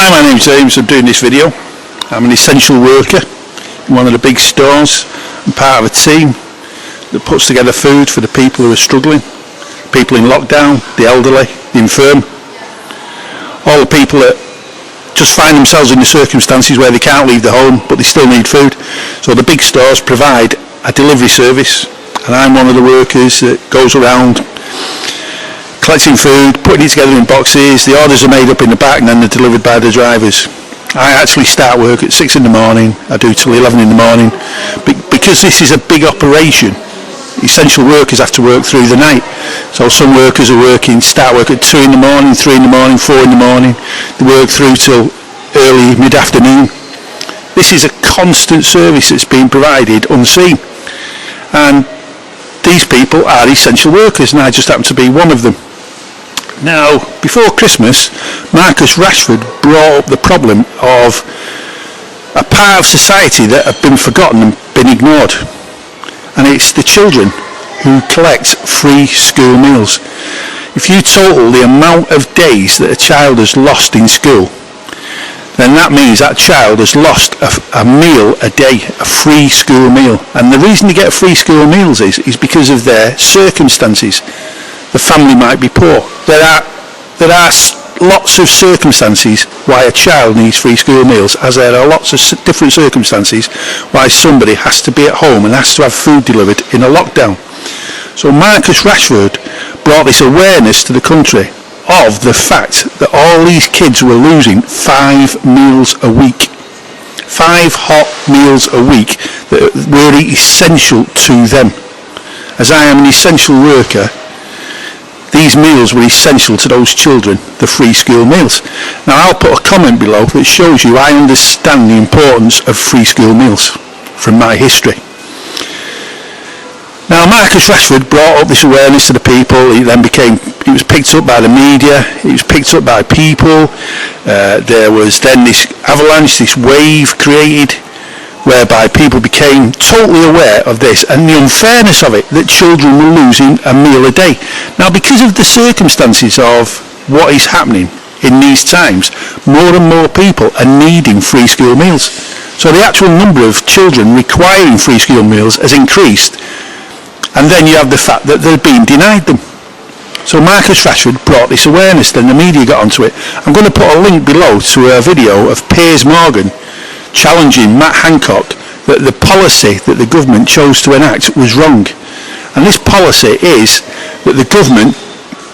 Hi, my name's James. I'm doing this video. I'm an essential worker in one of the big stores. I'm part of a team that puts together food for the people who are struggling, people in lockdown, the elderly, the infirm, all the people that just find themselves in the circumstances where they can't leave the home but they still need food. So the big stores provide a delivery service, and I'm one of the workers that goes around collecting food, putting it together in boxes. The orders are made up in the back and then they're delivered by the drivers. I actually start work at 6 in the morning. I do till 11 in the morning. Because this is a big operation, essential workers have to work through the night. So some workers are start work at 2 in the morning, 3 in the morning, 4 in the morning. They work through till early mid-afternoon. This is a constant service that's being provided unseen. And these people are essential workers, and I just happen to be one of them. Now, before Christmas, Rashford brought up the problem of a part of society that have been forgotten and been ignored. And it's the children who collect free school meals. If you total the amount of days that a child has lost in school, then that means that child has lost a meal a day, a free school meal. And the reason they get free school meals is because of their circumstances. The family might be poor. There are lots of circumstances why a child needs free school meals, as there are lots of different circumstances why somebody has to be at home and has to have food delivered in a lockdown. So Rashford brought this awareness to the country of the fact that all these kids were losing 5 meals a week. 5 hot meals a week that were essential to them. As I am an essential worker, these meals were essential to those children, the free school meals. Now I'll put a comment below that shows you I understand the importance of free school meals from my history. Now Rashford brought up this awareness to the people. It was picked up by the media, it was picked up by people. There was then this avalanche, this wave created, whereby people became totally aware of this and the unfairness of it, that children were losing a meal a day. Now, because of the circumstances of what is happening in these times, more and more people are needing free school meals. So the actual number of children requiring free school meals has increased, and then you have the fact that they're being denied them. So Rashford brought this awareness, then the media got onto it. I'm going to put a link below to a video of Piers challenging Hancock that the policy that the government chose to enact was wrong. And this policy is that the government,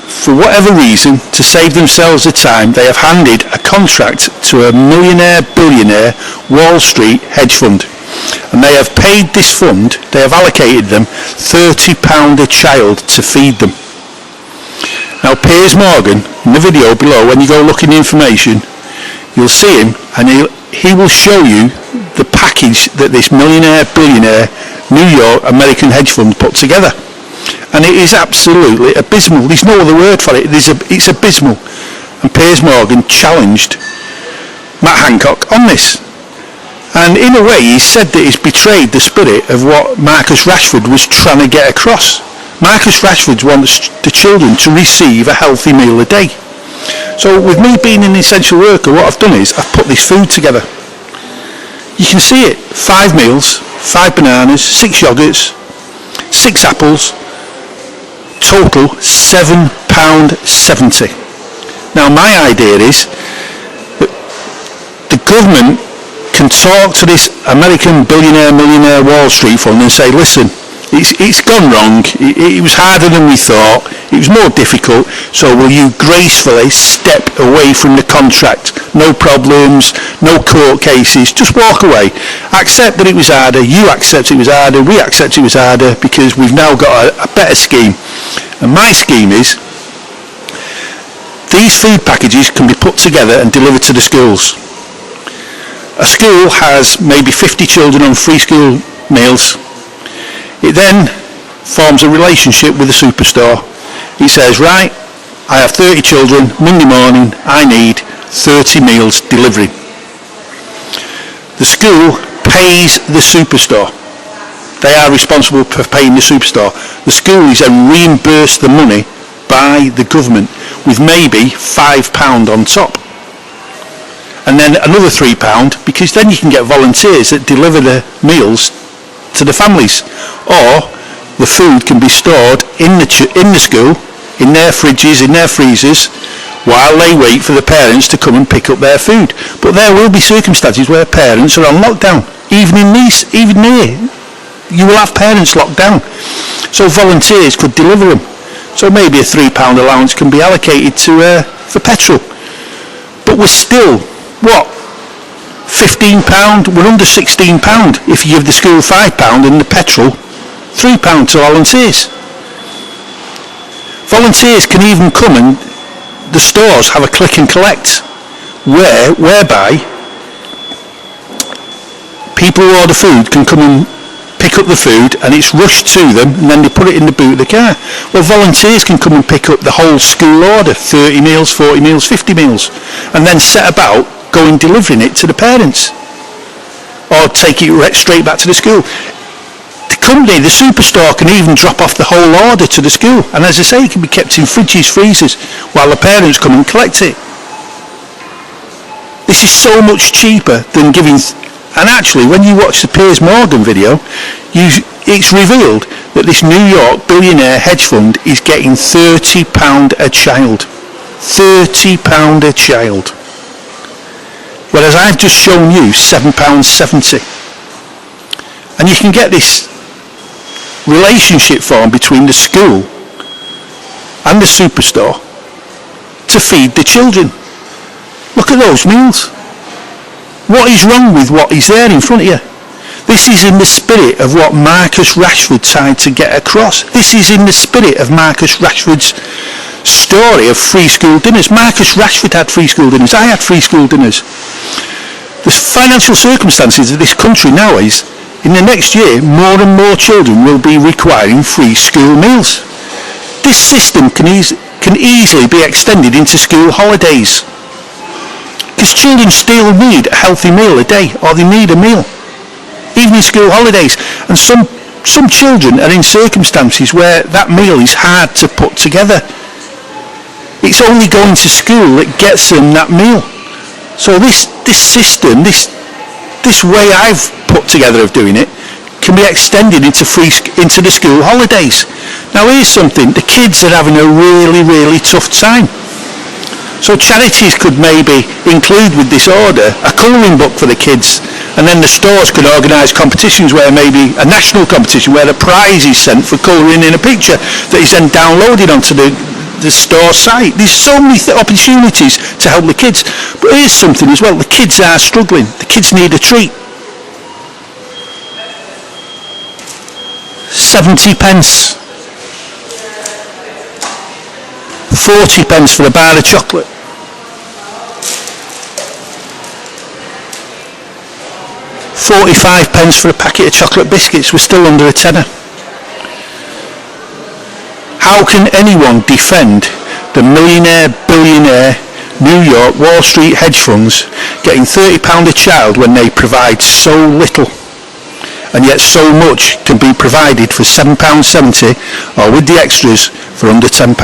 for whatever reason, to save themselves the time, they have handed a contract to a billionaire Wall Street hedge fund. And they have paid this fund, they have allocated them £30 a child to feed them. Now Piers Morgan, in the video below, when you go look in the information, you'll see him, and he will show you the package that this billionaire New York American hedge fund put together. And it is absolutely abysmal. There's no other word for it. It's abysmal. And Piers Morgan challenged Hancock on this. And in a way, he said that he's betrayed the spirit of what Rashford was trying to get across. Rashford wants the children to receive a healthy meal a day. So with me being an essential worker, what I've done is I've put this food together. You can see it, 5 meals, 5 bananas, 6 yogurts, 6 apples, total £7.70. Now my idea is that the government can talk to this American millionaire Wall Street fund and say, listen, it's gone wrong, it was harder than we thought, it was more difficult, so will you gracefully step away from the contract? No problems, no court cases, just walk away. Accept that it was harder, you accept it was harder, we accept it was harder, because we've now got a better scheme. And my scheme is, these food packages can be put together and delivered to the schools. A school has maybe 50 children on free school meals. It then forms a relationship with the superstore. It says, right, I have 30 children, Monday morning, I need 30 meals delivery. The school pays the superstore. They are responsible for paying the superstore. The school is then reimbursed the money by the government with maybe £5 on top. and then another £3, because then you can get volunteers that deliver the meals to the families, or the food can be stored in the school, in their fridges, in their freezers, while they wait for the parents to come and pick up their food. But there will be circumstances where parents are on lockdown. Even here, you will have parents locked down. So volunteers could deliver them. So maybe a £3 allowance can be allocated for petrol. But we're still, what, £15? We're under £16 if you give the school £5 and the petrol £3 to volunteers. Volunteers can even come, and the stores have a click and collect whereby people who order food can come and pick up the food, and it's rushed to them, and then they put it in the boot of the car. Well, volunteers can come and pick up the whole school order, 30 meals, 40 meals, 50 meals, and then set about going delivering it to the parents, or take it straight back to the school. The company, the superstore, can even drop off the whole order to the school, and as I say, it can be kept in fridges, freezers, while the parents come and collect it. This is so much cheaper than giving. And actually, when you watch the Piers video, it's revealed that this New York billionaire hedge fund is getting £30 a child. £30 a child. Whereas I've just shown you £7.70. And you can get this relationship formed between the school and the superstore to feed the children. Look at those meals. What is wrong with what is there in front of you? This is in the spirit of what Marcus Rashford tried to get across. This is in the spirit of Marcus Rashford's story of free school dinners. Marcus Rashford had free school dinners. I had free school dinners. The financial circumstances of this country now is, in the next year, more and more children will be requiring free school meals. This system can easily be extended into school holidays. Because children still need a healthy meal a day, or they need a meal, even in school holidays. And some children are in circumstances where that meal is hard to put together. It's only going to school that gets them that meal. So this system, this way I've put together of doing it, can be extended into the school holidays. Now here's something: the kids are having a really, really tough time. So charities could maybe include with this order a colouring book for the kids, and then the stores could organise competitions where maybe a national competition where the prize is sent for colouring in a picture that is then downloaded onto the store site. There's so many opportunities to help the kids. But here's something as well: the kids are struggling. The kids need a treat. 70 pence. 40 pence for a bar of chocolate. 45 pence for a packet of chocolate biscuits. We're still under a tenner. How can anyone defend the millionaire, billionaire, New York, Wall Street hedge funds getting £30 a child when they provide so little? And yet so much can be provided for £7.70, or with the extras for under £10.